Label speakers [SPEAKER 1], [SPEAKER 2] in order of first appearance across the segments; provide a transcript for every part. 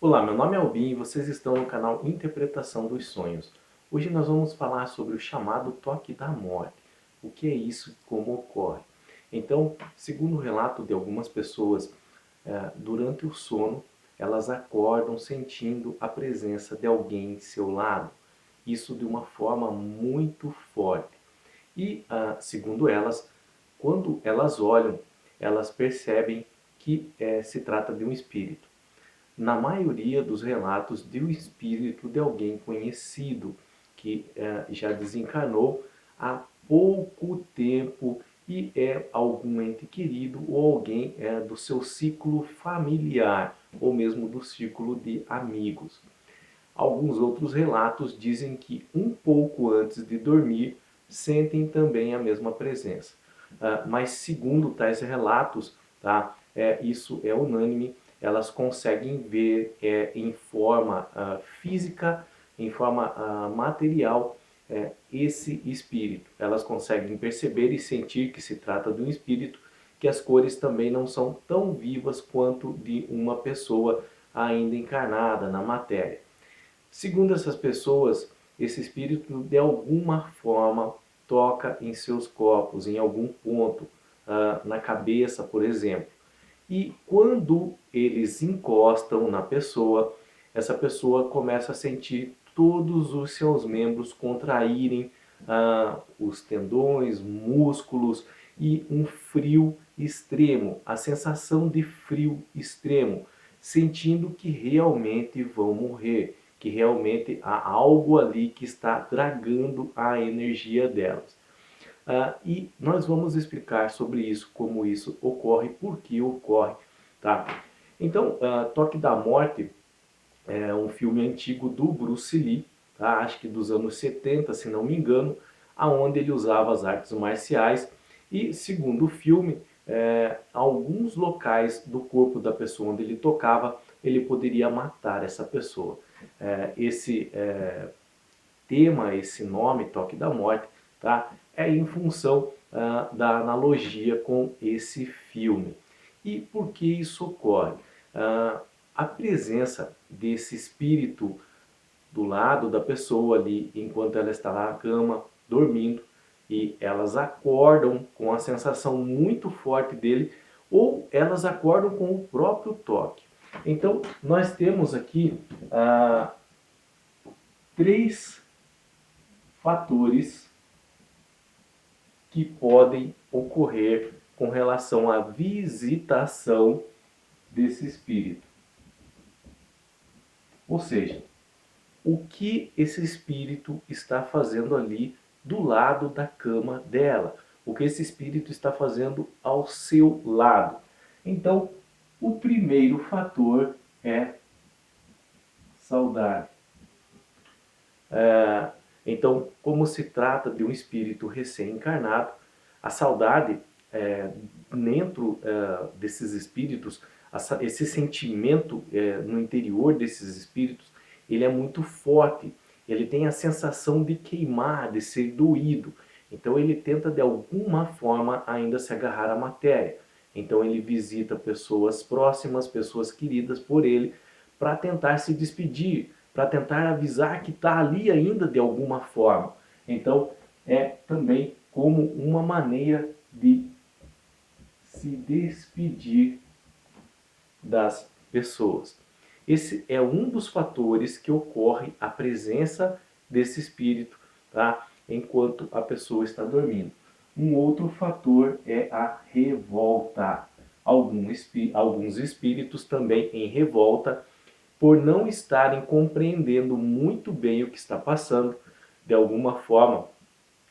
[SPEAKER 1] Olá, meu nome é Albin e vocês estão no canal Interpretação dos Sonhos. Hoje nós vamos falar sobre o chamado toque da morte. O que é isso e como ocorre? Então, segundo o relato de algumas pessoas, durante o sono, elas acordam sentindo a presença de alguém em seu lado. Isso de uma forma muito forte. E, segundo elas, quando elas olham, elas percebem que se trata de um espírito. Na maioria dos relatos de um espírito de alguém conhecido que já desencarnou há pouco tempo e é algum ente querido ou alguém do seu ciclo familiar ou mesmo do círculo de amigos. Alguns outros relatos dizem que um pouco antes de dormir sentem também a mesma presença. Mas segundo tais relatos, tá, isso é unânime, elas conseguem ver em forma física, em forma material, esse espírito. Elas conseguem perceber e sentir que se trata de um espírito, que as cores também não são tão vivas quanto de uma pessoa ainda encarnada na matéria. Segundo essas pessoas, esse espírito de alguma forma toca em seus corpos, em algum ponto, na cabeça, por exemplo. E quando eles encostam na pessoa, essa pessoa começa a sentir todos os seus membros contraírem, os tendões, músculos e um frio extremo, a sensação de frio extremo, sentindo que realmente vão morrer, que realmente há algo ali que está dragando a energia delas. E nós vamos explicar sobre isso, como isso ocorre, por que ocorre, tá? Então, Toque da Morte é um filme antigo do Bruce Lee, tá? Acho que dos anos 70, se não me engano, aonde ele usava as artes marciais e, segundo o filme, alguns locais do corpo da pessoa onde ele tocava, ele poderia matar essa pessoa. Esse tema, esse nome, Toque da Morte, tá? É em função da analogia com esse filme. E por que isso ocorre? A presença desse espírito do lado da pessoa ali, enquanto ela está na cama, dormindo, e elas acordam com a sensação muito forte dele, ou elas acordam com o próprio toque. Então, nós temos aqui três fatores que podem ocorrer com relação à visitação desse espírito. Ou seja, o que esse espírito está fazendo ali do lado da cama dela, o que esse espírito está fazendo ao seu lado. Então, o primeiro fator é saudade. Então, como se trata de um espírito recém-encarnado, a saudade, dentro desses espíritos, esse sentimento no interior desses espíritos, ele é muito forte. Ele tem a sensação de queimar, de ser doído. Então ele tenta de alguma forma ainda se agarrar à matéria. Então ele visita pessoas próximas, pessoas queridas por ele, para tentar se despedir, para tentar avisar que está ali ainda de alguma forma. Então é também como uma maneira de se despedir das pessoas. Esse é um dos fatores que ocorre a presença desse espírito, tá? Enquanto a pessoa está dormindo. Um outro fator é a revolta. Alguns espíritos também em revolta por não estarem compreendendo muito bem o que está passando. De alguma forma,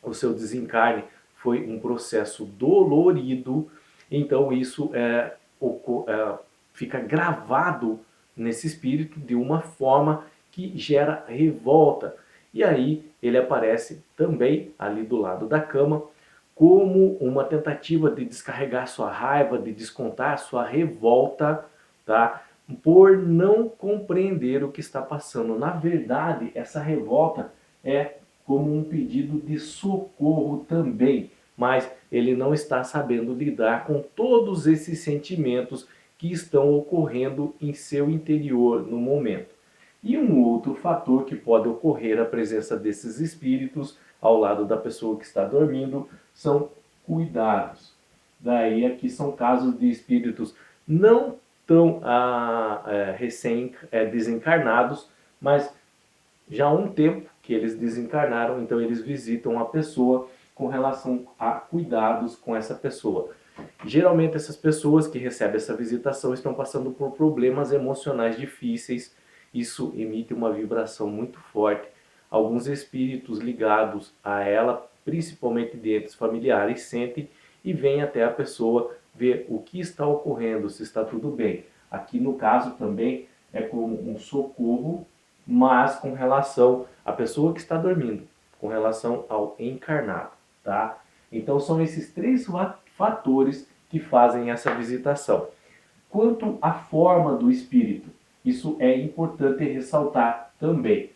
[SPEAKER 1] o seu desencarne foi um processo dolorido, então isso fica gravado nesse espírito de uma forma que gera revolta. E aí ele aparece também ali do lado da cama como uma tentativa de descarregar sua raiva, de descontar sua revolta, tá? Por não compreender o que está passando. Na verdade, essa revolta é como um pedido de socorro também, mas ele não está sabendo lidar com todos esses sentimentos que estão ocorrendo em seu interior no momento. E um outro fator que pode ocorrer a presença desses espíritos ao lado da pessoa que está dormindo são cuidados. Daí aqui são casos de espíritos não tão desencarnados, mas já há um tempo que eles desencarnaram, então eles visitam a pessoa com relação a cuidados com essa pessoa. Geralmente essas pessoas que recebem essa visitação estão passando por problemas emocionais difíceis. Isso emite uma vibração muito forte. Alguns espíritos ligados a ela, principalmente de entes familiares, sentem e vêm até a pessoa ver o que está ocorrendo, se está tudo bem. Aqui no caso também é como um socorro, mas com relação à pessoa que está dormindo, com relação ao encarnado, tá? Então são esses três fatores que fazem essa visitação. Quanto à forma do espírito, isso é importante ressaltar também.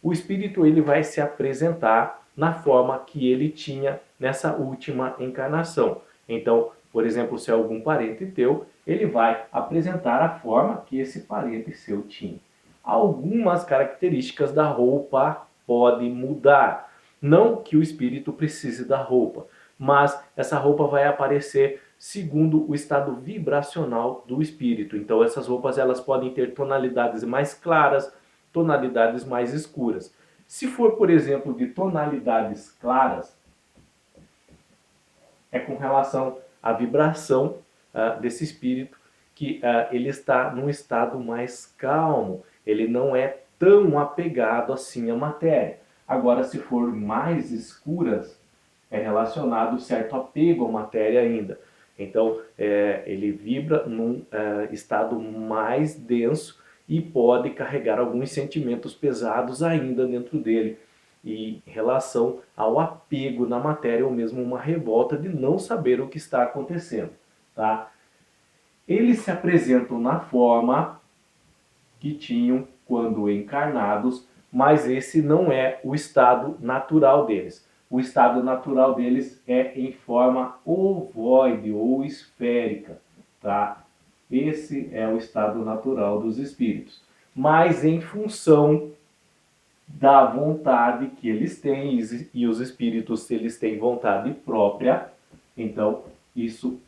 [SPEAKER 1] O espírito ele vai se apresentar na forma que ele tinha nessa última encarnação. Então, por exemplo, se é algum parente teu, ele vai apresentar a forma que esse parente seu tinha. Algumas características da roupa podem mudar. Não que o espírito precise da roupa, mas essa roupa vai aparecer segundo o estado vibracional do espírito. Então essas roupas elas podem ter tonalidades mais claras, tonalidades mais escuras. Se for, por exemplo, de tonalidades claras, é com relação à vibração desse espírito, que ele está num estado mais calmo, ele não é tão apegado assim à matéria. Agora, se for mais escuras, é relacionado certo apego à matéria ainda. Então, ele vibra num estado mais denso e pode carregar alguns sentimentos pesados ainda dentro dele, e em relação ao apego na matéria, ou mesmo uma revolta de não saber o que está acontecendo, tá? Eles se apresentam na forma que tinham quando encarnados, mas esse não é o estado natural deles. O estado natural deles é em forma ovoide ou esférica, tá? Esse é o estado natural dos espíritos. Mas em função da vontade que eles têm, e os espíritos, se eles têm vontade própria, então isso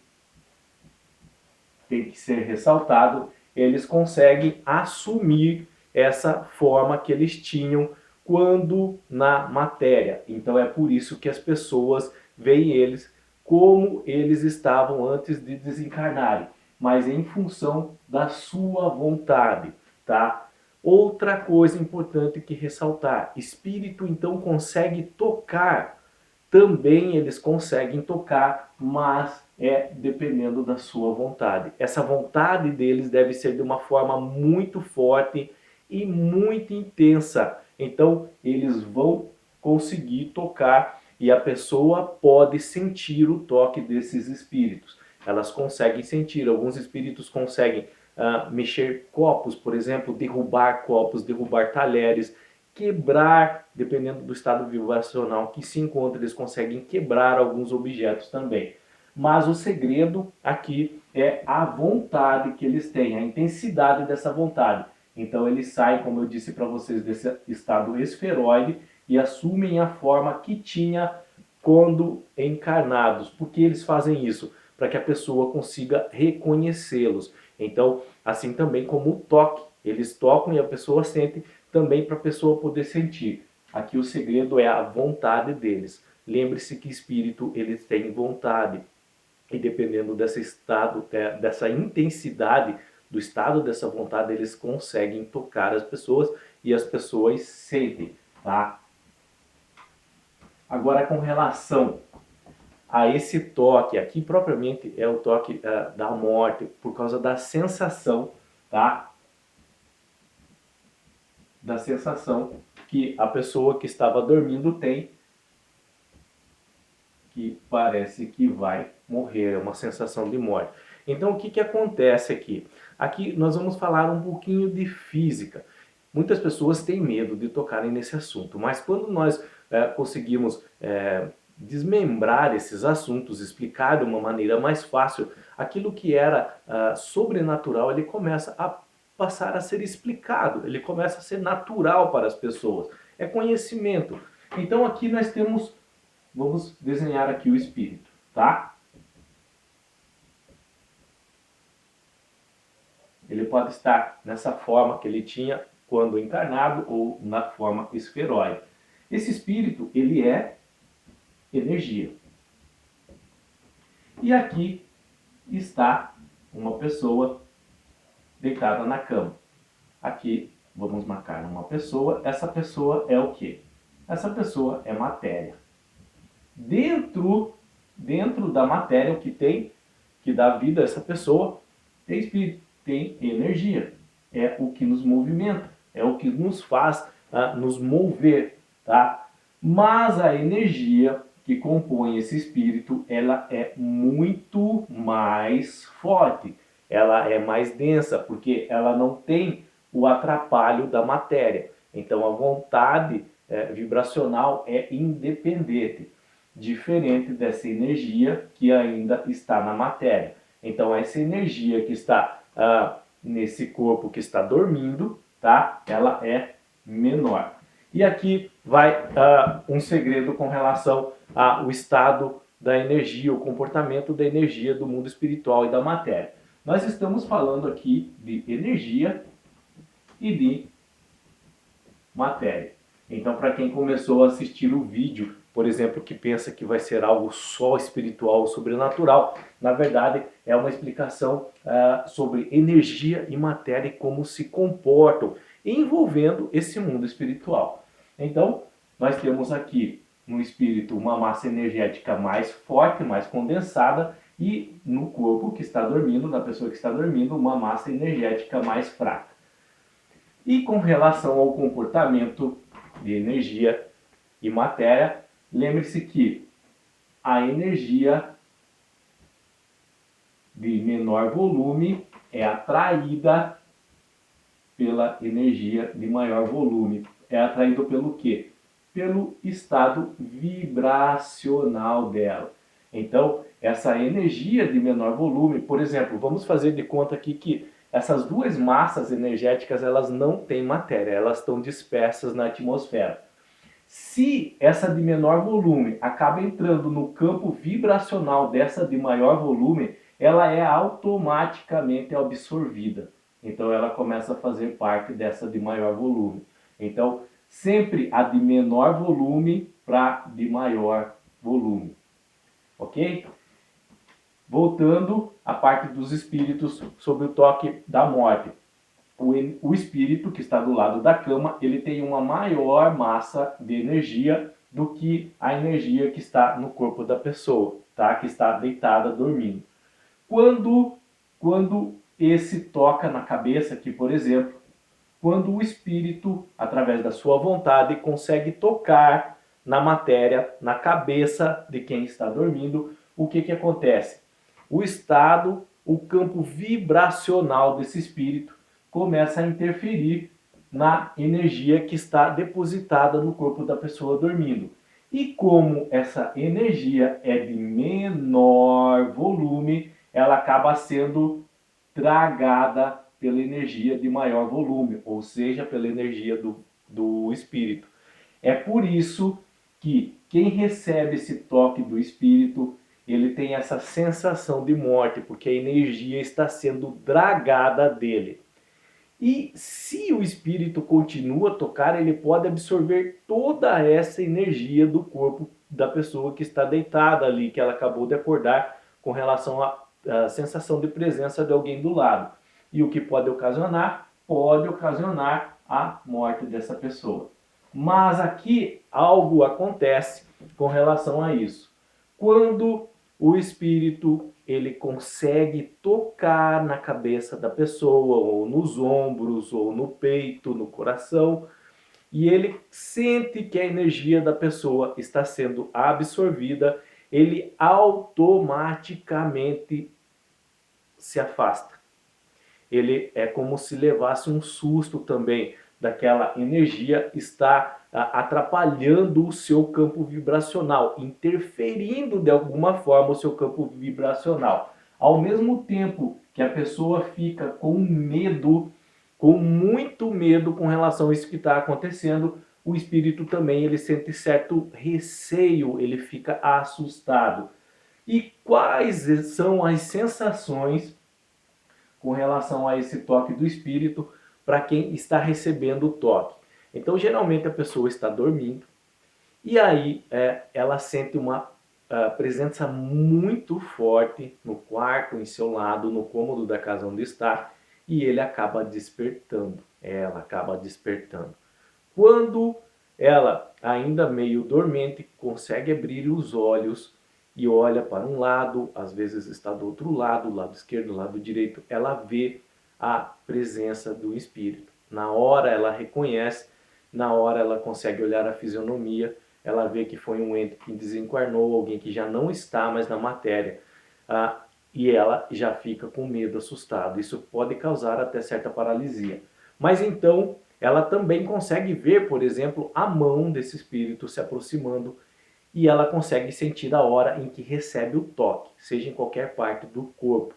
[SPEAKER 1] tem que ser ressaltado, eles conseguem assumir essa forma que eles tinham quando na matéria. Então é por isso que as pessoas veem eles como eles estavam antes de desencarnarem, mas em função da sua vontade, tá? Outra coisa importante que ressaltar, espírito então consegue tocar, também eles conseguem tocar, mas é dependendo da sua vontade. Essa vontade deles deve ser de uma forma muito forte e muito intensa. Então eles vão conseguir tocar e a pessoa pode sentir o toque desses espíritos. Elas conseguem sentir, alguns espíritos conseguem mexer copos, por exemplo, derrubar copos, derrubar talheres, quebrar, dependendo do estado vibracional que se encontra, eles conseguem quebrar alguns objetos também. Mas o segredo aqui é a vontade que eles têm, a intensidade dessa vontade. Então eles saem, como eu disse para vocês, desse estado esferoide e assumem a forma que tinha quando encarnados. Por que eles fazem isso? Para que a pessoa consiga reconhecê-los. Então, assim também como o toque, eles tocam e a pessoa sente, também para a pessoa poder sentir. Aqui o segredo é a vontade deles. Lembre-se que espírito eles têm vontade. E dependendo desse estado, dessa intensidade, do estado dessa vontade, eles conseguem tocar as pessoas e as pessoas sentem, tá? Agora com relação a esse toque, aqui propriamente é o toque da morte, por causa da sensação, tá? Da sensação que a pessoa que estava dormindo tem, que parece que vai morrer, é uma sensação de morte. Então o que, que acontece aqui? Aqui nós vamos falar um pouquinho de física. Muitas pessoas têm medo de tocarem nesse assunto, mas quando nós conseguimos desmembrar esses assuntos, explicar de uma maneira mais fácil, aquilo que era sobrenatural, ele começa a passar a ser explicado, ele começa a ser natural para as pessoas. É conhecimento. Então aqui nós temos, vamos desenhar aqui o espírito, tá? Ele pode estar nessa forma que ele tinha quando encarnado ou na forma esferoide. Esse espírito, ele é energia. E aqui está uma pessoa deitada na cama. Aqui vamos marcar uma pessoa. Essa pessoa é o quê? Essa pessoa é matéria. Dentro da matéria, o que tem, que dá vida a essa pessoa, tem espírito, tem energia. É o que nos movimenta, é o que nos faz nos mover, tá? Mas a energia que compõe esse espírito, ela é muito mais forte, ela é mais densa, porque ela não tem o atrapalho da matéria. Então a vontade vibracional é independente, diferente dessa energia que ainda está na matéria. Então essa energia que está nesse corpo que está dormindo, tá? Ela é menor. E aqui vai um segredo com relação ao estado da energia, o comportamento da energia do mundo espiritual e da matéria. Nós estamos falando aqui de energia e de matéria. Então, para quem começou a assistir o vídeo, por exemplo, que pensa que vai ser algo só espiritual ou sobrenatural, na verdade é uma explicação sobre energia e matéria e como se comportam, envolvendo esse mundo espiritual. Então, nós temos aqui no espírito uma massa energética mais forte, mais condensada, e no corpo que está dormindo, na pessoa que está dormindo, uma massa energética mais fraca. E com relação ao comportamento de energia e matéria, lembre-se que a energia de menor volume é atraída pela energia de maior volume. É atraído pelo quê? Pelo estado vibracional dela. Então, essa energia de menor volume, por exemplo, vamos fazer de conta aqui que essas duas massas energéticas, elas não têm matéria, elas estão dispersas na atmosfera. Se essa de menor volume acaba entrando no campo vibracional dessa de maior volume, ela é automaticamente absorvida. Então ela começa a fazer parte dessa de maior volume. Então, sempre a de menor volume para de maior volume. Ok? Voltando à parte dos espíritos sobre o toque da morte. O espírito que está do lado da cama, ele tem uma maior massa de energia do que a energia que está no corpo da pessoa, tá? Que está deitada, dormindo. Quando esse toca na cabeça aqui, por exemplo, quando o espírito, através da sua vontade, consegue tocar na matéria, na cabeça de quem está dormindo, o que acontece? O estado, o campo vibracional desse espírito começa a interferir na energia que está depositada no corpo da pessoa dormindo. E como essa energia é de menor volume, ela acaba sendo tragada pela energia de maior volume, ou seja, pela energia do espírito. É por isso que quem recebe esse toque do espírito, ele tem essa sensação de morte, porque a energia está sendo dragada dele. E se o espírito continua a tocar, ele pode absorver toda essa energia do corpo da pessoa que está deitada ali, que ela acabou de acordar, com relação à sensação de presença de alguém do lado. E o que pode ocasionar? Pode ocasionar a morte dessa pessoa. Mas aqui algo acontece com relação a isso. Quando o espírito ele consegue tocar na cabeça da pessoa, ou nos ombros, ou no peito, no coração, e ele sente que a energia da pessoa está sendo absorvida, ele automaticamente se afasta. Ele é como se levasse um susto também, daquela energia está atrapalhando o seu campo vibracional, interferindo de alguma forma o seu campo vibracional. Ao mesmo tempo que a pessoa fica com medo, com muito medo com relação a isso que está acontecendo, o espírito também ele sente certo receio, ele fica assustado. E quais são as sensações com relação a esse toque do espírito para quem está recebendo o toque? Então, geralmente a pessoa está dormindo e aí ela sente uma presença muito forte no quarto, em seu lado, no cômodo da casa onde está, e ele acaba despertando, ela acaba despertando. Quando ela, ainda meio dormente, consegue abrir os olhos e olha para um lado, às vezes está do outro lado esquerdo, lado direito, ela vê a presença do espírito. Na hora ela reconhece, na hora ela consegue olhar a fisionomia, ela vê que foi um ente que desencarnou, alguém que já não está mais na matéria. E ela já fica com medo, assustado. Isso pode causar até certa paralisia. Mas então ela também consegue ver, por exemplo, a mão desse espírito se aproximando e ela consegue sentir a hora em que recebe o toque, seja em qualquer parte do corpo.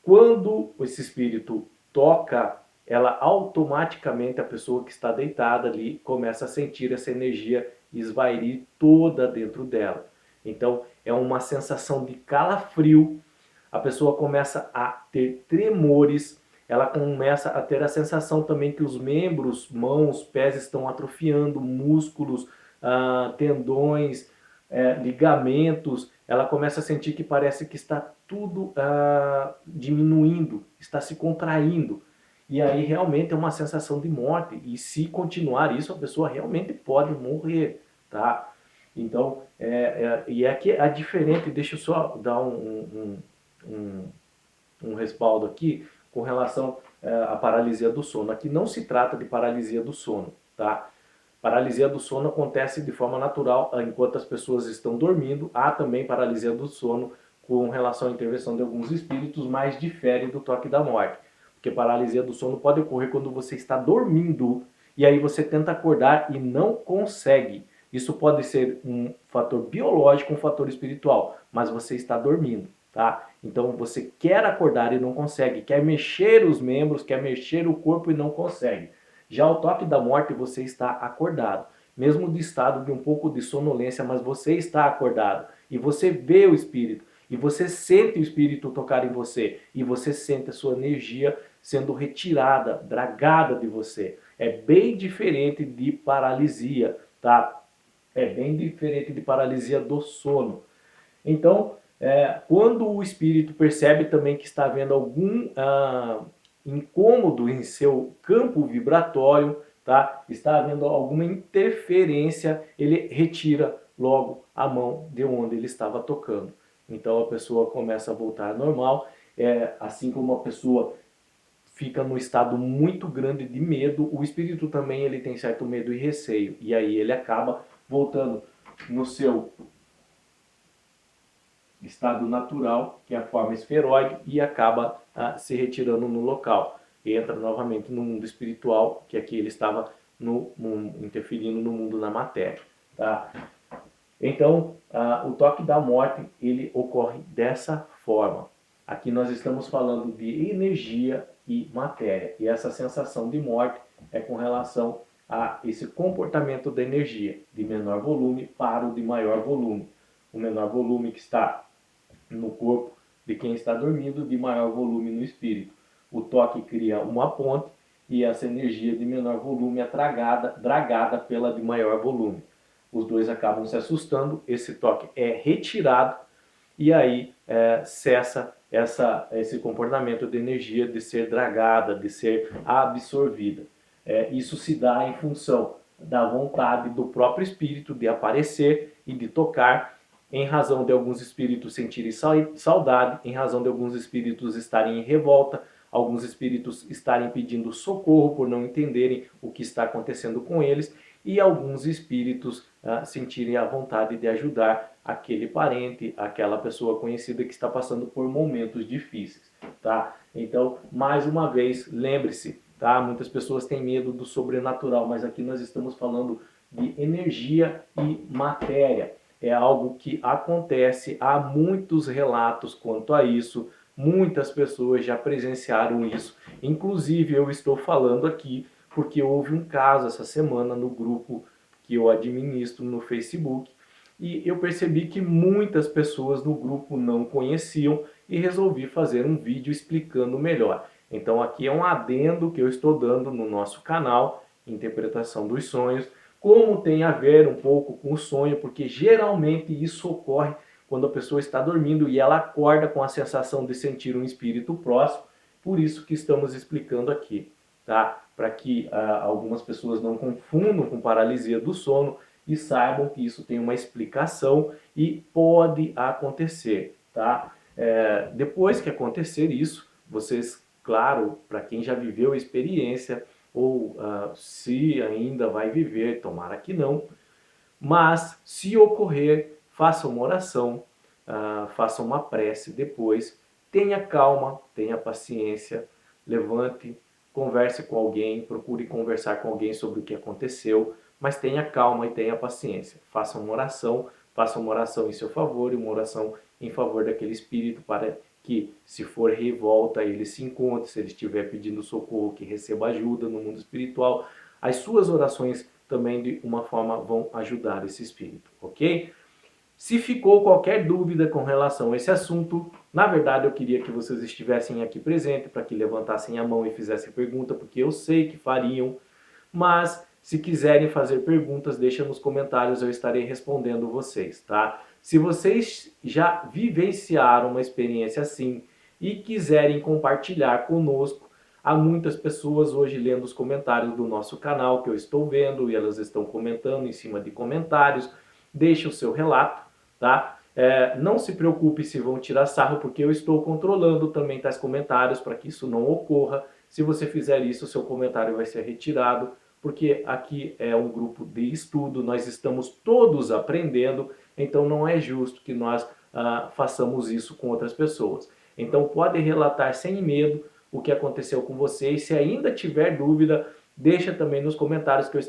[SPEAKER 1] Quando esse espírito toca, ela automaticamente, a pessoa que está deitada ali, começa a sentir essa energia esvair toda dentro dela. Então é uma sensação de calafrio, a pessoa começa a ter tremores, ela começa a ter a sensação também que os membros, mãos, pés estão atrofiando, músculos, tendões, ligamentos, ela começa a sentir que parece que está tudo diminuindo, está se contraindo. E aí realmente é uma sensação de morte. E se continuar isso, a pessoa realmente pode morrer, tá? Então, e aqui é diferente, deixa eu só dar um respaldo aqui com relação à paralisia do sono. Aqui não se trata de paralisia do sono, tá? Paralisia do sono acontece de forma natural enquanto as pessoas estão dormindo. Há também paralisia do sono com relação à intervenção de alguns espíritos, mas difere do toque da morte. Porque paralisia do sono pode ocorrer quando você está dormindo e aí você tenta acordar e não consegue. Isso pode ser um fator biológico, um fator espiritual, mas você está dormindo, tá? Então você quer acordar e não consegue, quer mexer os membros, quer mexer o corpo e não consegue. Já o toque da morte, você está acordado, mesmo de estado de um pouco de sonolência, mas você está acordado e você vê o espírito e você sente o espírito tocar em você e você sente a sua energia sendo retirada, dragada de você. É bem diferente de paralisia, tá? É bem diferente de paralisia do sono. Então, quando o espírito percebe também que está havendo algum incômodo em seu campo vibratório, tá? Está havendo alguma interferência, ele retira logo a mão de onde ele estava tocando. Então a pessoa começa a voltar ao normal, assim como a pessoa fica no estado muito grande de medo, o espírito também ele tem certo medo e receio, e aí ele acaba voltando no seu estado natural, que é a forma esferoide, e acaba se retirando no local. Entra novamente no mundo espiritual, que aqui ele estava interferindo no mundo da matéria. Tá? Então, o toque da morte, ele ocorre dessa forma. Aqui nós estamos falando de energia e matéria. E essa sensação de morte é com relação a esse comportamento da energia, de menor volume para o de maior volume. O menor volume que está no corpo de quem está dormindo, de maior volume no espírito. O toque cria uma ponte e essa energia de menor volume é dragada pela de maior volume. Os dois acabam se assustando, esse toque é retirado e aí cessa esse comportamento de energia de ser dragada, de ser absorvida. Isso se dá em função da vontade do próprio espírito de aparecer e de tocar, em razão de alguns espíritos sentirem saudade, em razão de alguns espíritos estarem em revolta, alguns espíritos estarem pedindo socorro por não entenderem o que está acontecendo com eles, e alguns espíritos sentirem a vontade de ajudar aquele parente, aquela pessoa conhecida que está passando por momentos difíceis, tá? Então, mais uma vez, lembre-se, tá? Muitas pessoas têm medo do sobrenatural, mas aqui nós estamos falando de energia e matéria. É algo que acontece, há muitos relatos quanto a isso, muitas pessoas já presenciaram isso. Inclusive eu estou falando aqui porque houve um caso essa semana no grupo que eu administro no Facebook, e eu percebi que muitas pessoas no grupo não conheciam e resolvi fazer um vídeo explicando melhor. Então aqui é um adendo que eu estou dando no nosso canal, Interpretação dos Sonhos, como tem a ver um pouco com o sonho, porque geralmente isso ocorre quando a pessoa está dormindo e ela acorda com a sensação de sentir um espírito próximo, por isso que estamos explicando aqui, tá? Para que algumas pessoas não confundam com paralisia do sono e saibam que isso tem uma explicação e pode acontecer, tá? Depois que acontecer isso, vocês, claro, para quem já viveu a experiência, ou se ainda vai viver, tomara que não, mas se ocorrer, faça uma oração, faça uma prece depois, tenha calma, tenha paciência, levante, converse com alguém, procure conversar com alguém sobre o que aconteceu, mas tenha calma e tenha paciência. Faça uma oração em seu favor e uma oração em favor daquele espírito para que, se for revolta, ele se encontre, se ele estiver pedindo socorro, que receba ajuda no mundo espiritual. As suas orações também, de uma forma, vão ajudar esse espírito, ok? Se ficou qualquer dúvida com relação a esse assunto, na verdade eu queria que vocês estivessem aqui presentes para que levantassem a mão e fizessem pergunta, porque eu sei que fariam, mas se quiserem fazer perguntas, deixa nos comentários, eu estarei respondendo vocês, tá? Se vocês já vivenciaram uma experiência assim e quiserem compartilhar conosco, há muitas pessoas hoje lendo os comentários do nosso canal que eu estou vendo e elas estão comentando em cima de comentários. Deixe o seu relato, tá? Não se preocupe se vão tirar sarro, porque eu estou controlando também tais comentários para que isso não ocorra. Se você fizer isso, o seu comentário vai ser retirado, porque aqui é um grupo de estudo, nós estamos todos aprendendo, então não é justo que nós façamos isso com outras pessoas. Então pode relatar sem medo o que aconteceu com você, e se ainda tiver dúvida, deixa também nos comentários que eu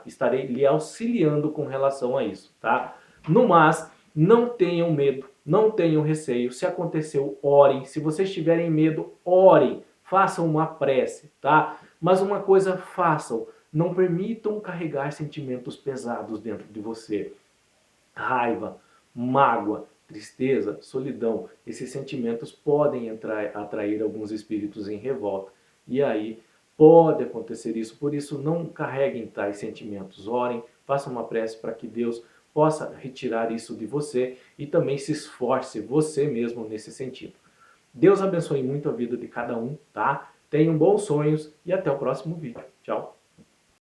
[SPEAKER 1] estarei lhe auxiliando com relação a isso, tá? No mais, não tenham medo, não tenham receio. Se aconteceu, orem. Se vocês tiverem medo, orem. Façam uma prece, tá? Mas uma coisa façam, não permitam carregar sentimentos pesados dentro de você. Raiva, mágoa, tristeza, solidão. Esses sentimentos podem atrair alguns espíritos em revolta. E aí pode acontecer isso. Por isso, não carreguem tais sentimentos. Orem, façam uma prece para que Deus possa retirar isso de você e também se esforce você mesmo nesse sentido. Deus abençoe muito a vida de cada um, tá? Tenham bons sonhos e até o próximo vídeo. Tchau!